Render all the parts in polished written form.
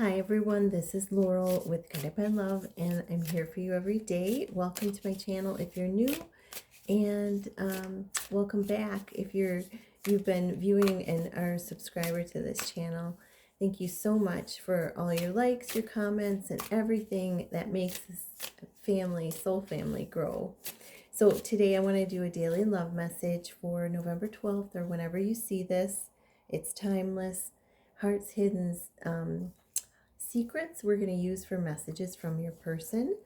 Hi everyone, this is Laurel with Guided by Love, and I'm here for you every day. Welcome to my channel if you're new, and welcome back if you've been viewing and are a subscriber to this channel. Thank you so much for all your likes, your comments, and everything that makes this soul family grow. So today I want to do a daily love message for November 12th, or whenever you see this. It's timeless. Heart's Hidden secrets we're going to use for messages from your person.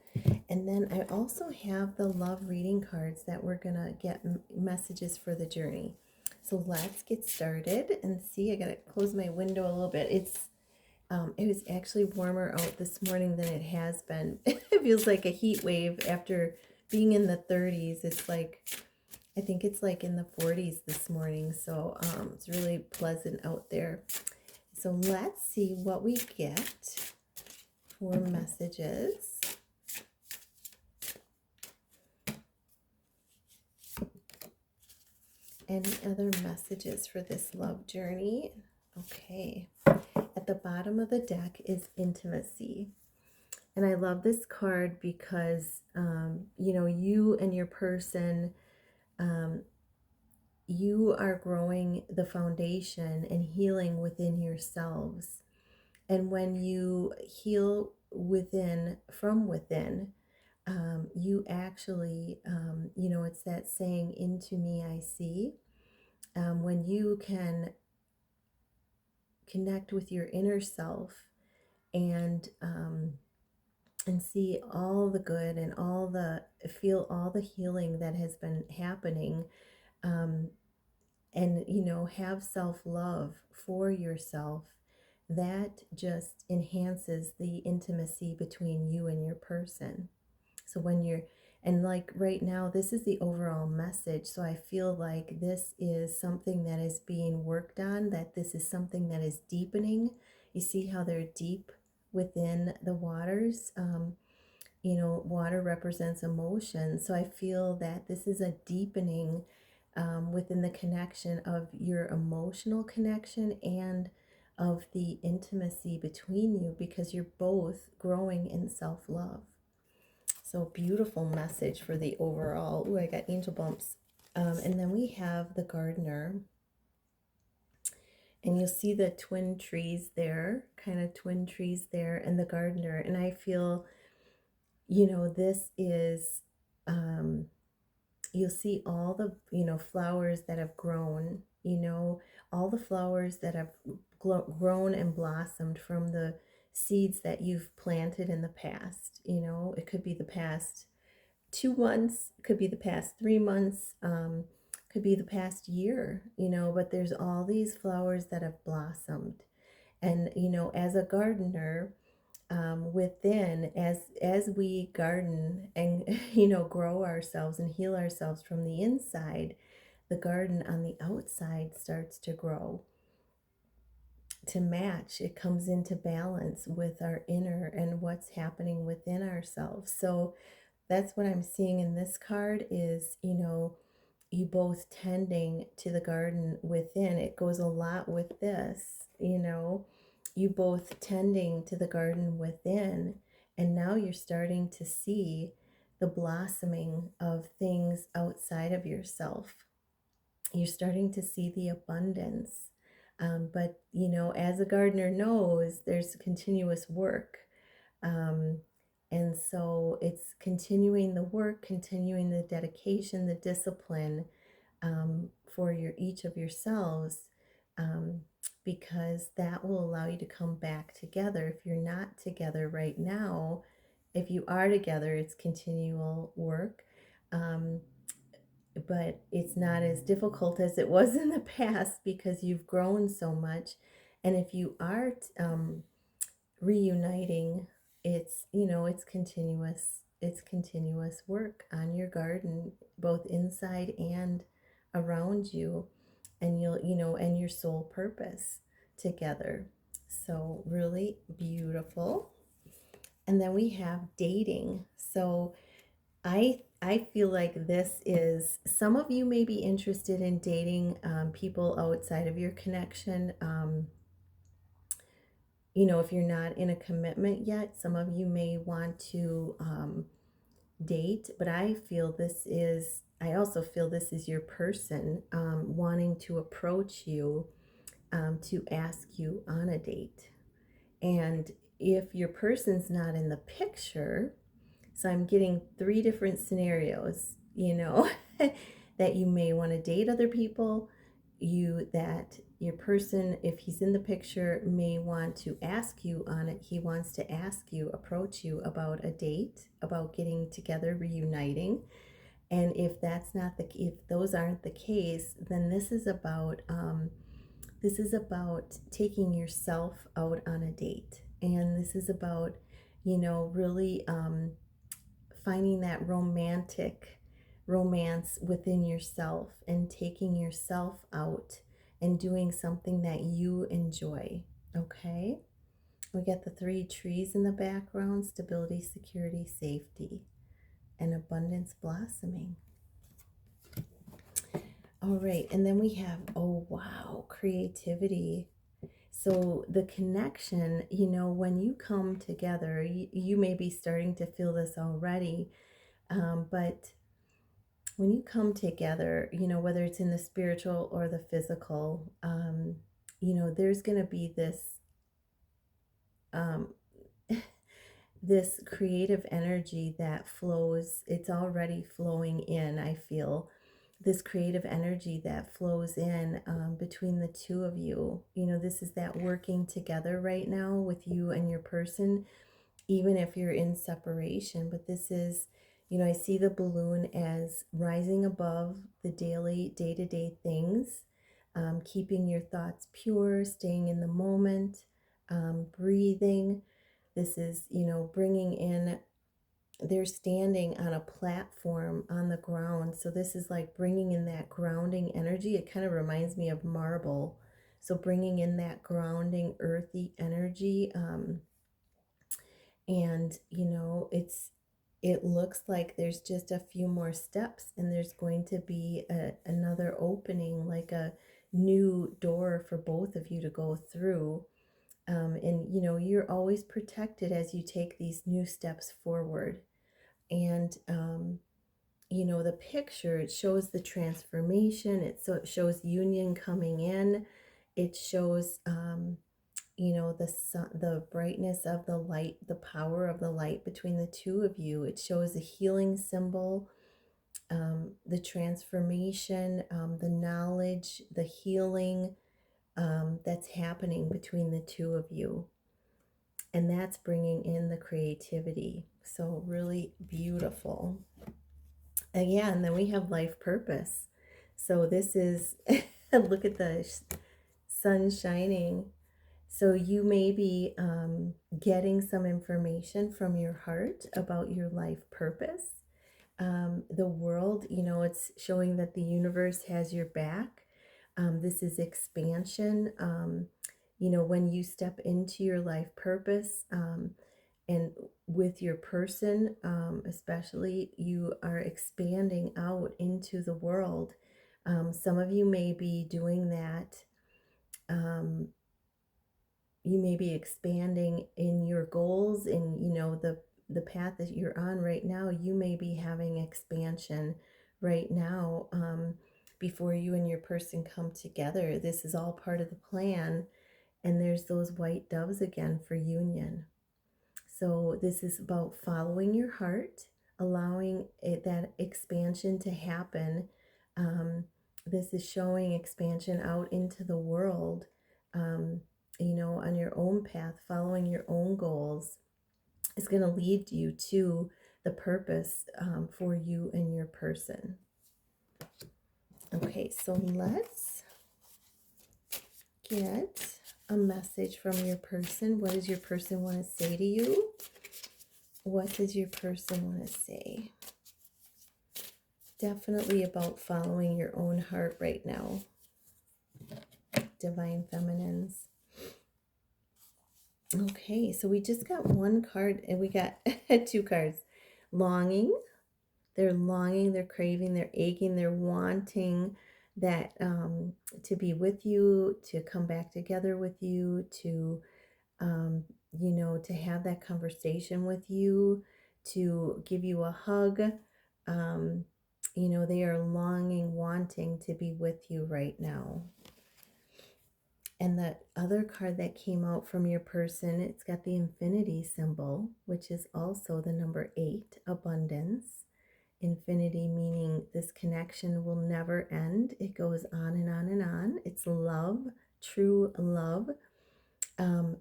And then I also have the love reading cards that we're going to get messages for the journey. So let's get started and see. I got to close my window a little bit. It was actually warmer out this morning than it has been. It feels like a heat wave after being in the 30s. I think it's like in the 40s this morning. So it's really pleasant out there. So let's see what we get for messages. Any other messages for this love journey? Okay. At the bottom of the deck is intimacy. And I love this card because, you and your person, you are growing the foundation and healing within yourselves. And when you heal from within, you actually, it's that saying, into me I see. When you can connect with your inner self and see all the good and feel all the healing that has been happening, and have self-love for yourself, that just enhances the intimacy between you and your person. So and like right now, this is the overall message. So I feel like this is something that is being worked on, that this is something that is deepening. You see how they're deep within the waters. Water represents emotion. So I feel that this is a deepening within the connection of your emotional connection and of the intimacy between you, because you're both growing in self-love. So beautiful message for the overall. Ooh, I got angel bumps. And then we have the gardener. And you'll see the twin trees there, kind of twin trees there, and the gardener. And I feel, this is, you'll see all the, flowers that have grown, all the flowers that have grown and blossomed from the seeds that you've planted in the past. It could be the past 2 months, could be the past 3 months, could be the past year, but there's all these flowers that have blossomed. And, as a gardener, within, as we garden and, grow ourselves and heal ourselves from the inside, the garden on the outside starts to grow to match. It comes into balance with our inner and what's happening within ourselves. So that's what I'm seeing in this card is, you both tending to the garden within. It goes a lot with this, you both tending to the garden within, and now you're starting to see the blossoming of things outside of yourself. You're starting to see the abundance. But, as a gardener knows, there's continuous work. And so it's continuing the work, continuing the dedication, the discipline, for each of yourselves, because that will allow you to come back together. If you're not together right now, if you are together, it's continual work. But it's not as difficult as it was in the past because you've grown so much. And if you are reuniting, it's continuous work on your garden, both inside and around you, and and your soul purpose together. So really beautiful. And then we have dating. So I feel like this is, some of you may be interested in dating people outside of your connection. if you're not in a commitment yet, some of you may want to date, but I also feel this is your person wanting to approach you to ask you on a date. And if your person's not in the picture, so I'm getting three different scenarios, that you may want to date other people, that your person, if he's in the picture, may want to ask you on it. He wants to ask you, approach you about a date, about getting together, reuniting. And if those aren't the case, then this is about taking yourself out on a date. And this is about, really finding that romantic romance within yourself and taking yourself out and doing something that you enjoy. Okay? We got the three trees in the background: stability, security, safety, and abundance blossoming. All right, and then we have, oh wow, creativity. So the connection, when you come together, you may be starting to feel this already, but when you come together, whether it's in the spiritual or the physical, there's going to be um, this creative energy that flows. It's already flowing in, I feel. This creative energy that flows in between the two of you. This is that working together right now with you and your person, even if you're in separation. But this is, I see the balloon as rising above the daily, day-to-day things, keeping your thoughts pure, staying in the moment, breathing. This is, bringing in, they're standing on a platform on the ground. So this is like bringing in that grounding energy. It kind of reminds me of marble. So bringing in that grounding, earthy energy. And it looks like there's just a few more steps, and there's going to be another opening, like a new door for both of you to go through. And you're always protected as you take these new steps forward. And the picture, it shows the transformation. It shows union coming in. It shows the sun, the brightness of the light, the power of the light between the two of you. It shows a healing symbol, the transformation, the knowledge, the healing that's happening between the two of you. And that's bringing in the creativity. So really beautiful. Yeah, and then we have life purpose. So this is, look at the sun shining. So you may be getting some information from your heart about your life purpose. The world, it's showing that the universe has your back. This is expansion. When you step into your life purpose, and with your person, especially, you are expanding out into the world. Some of you may be doing that. You may be expanding in your goals, in the path that you're on right now. You may be having expansion right now, before you and your person come together. This is all part of the plan, and there's those white doves again for union. So this is about following your heart, allowing that expansion to happen. This is showing expansion out into the world, on your own path, following your own goals is going to lead you to the purpose for you and your person. Okay, so let's get a message from your person. What does your person want to say to you? What does your person want to say? Definitely about following your own heart right now. Divine Feminines. Okay, so we just got one card, and we got two cards. Longing. They're longing, they're craving, they're aching, they're wanting that to be with you, to come back together with you, to um, you know, to have that conversation with you, to give you a hug. Um, you know, they are longing, wanting to be with you right now. And the other card that came out from your person, it's got the infinity symbol, which is also the number 8, abundance. Infinity meaning this connection will never end. It goes on and on and on. It's love, true love.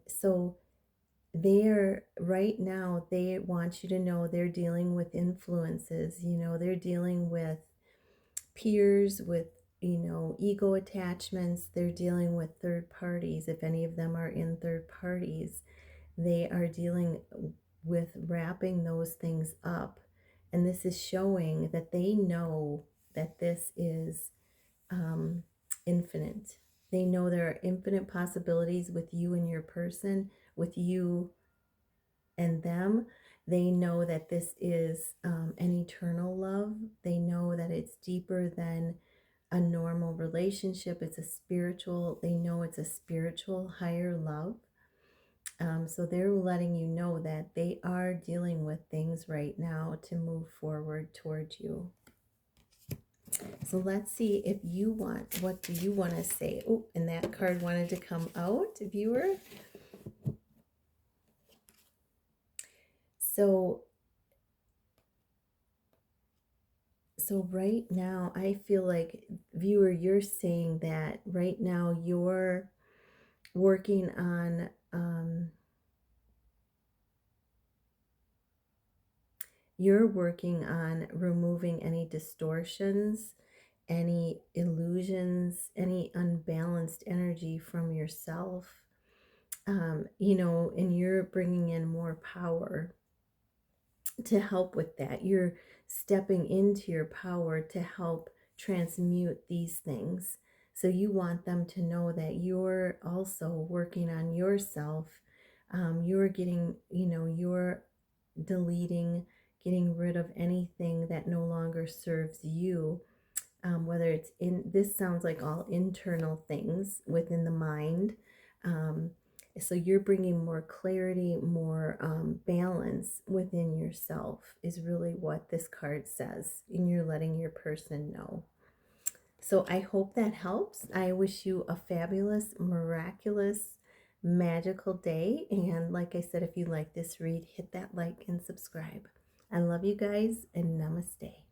So they're right now, they want you to know they're dealing with influences. You know, they're dealing with peers, with, you know, ego attachments. They're dealing with third parties. If any of them are in third parties, they are dealing with wrapping those things up. And this is showing that they know that this is um, infinite. They know there are infinite possibilities with you and your person, with you and them. They know that this is an eternal love. They know that it's deeper than a normal relationship. It's a spiritual, they know it's a spiritual higher love. So they're letting you know that they are dealing with things right now to move forward towards you. So let's see if you want, what do you want to say? Oh, and that card wanted to come out, viewer. So right now, I feel like, viewer, you're saying that right now working on you're working on removing any distortions, any illusions, any unbalanced energy from yourself. You know, and you're bringing in more power to help with that. You're stepping into your power to help transmute these things. So you want them to know that you're also working on yourself. You're getting, you know, you're deleting, getting rid of anything that no longer serves you. Whether it's in, this sounds like all internal things within the mind. Um, so you're bringing more clarity, more balance within yourself is really what this card says, and you're letting your person know. So I hope that helps. I wish you a fabulous, miraculous, magical day. And like I said, if you like this read, hit that like and subscribe. I love you guys, and namaste.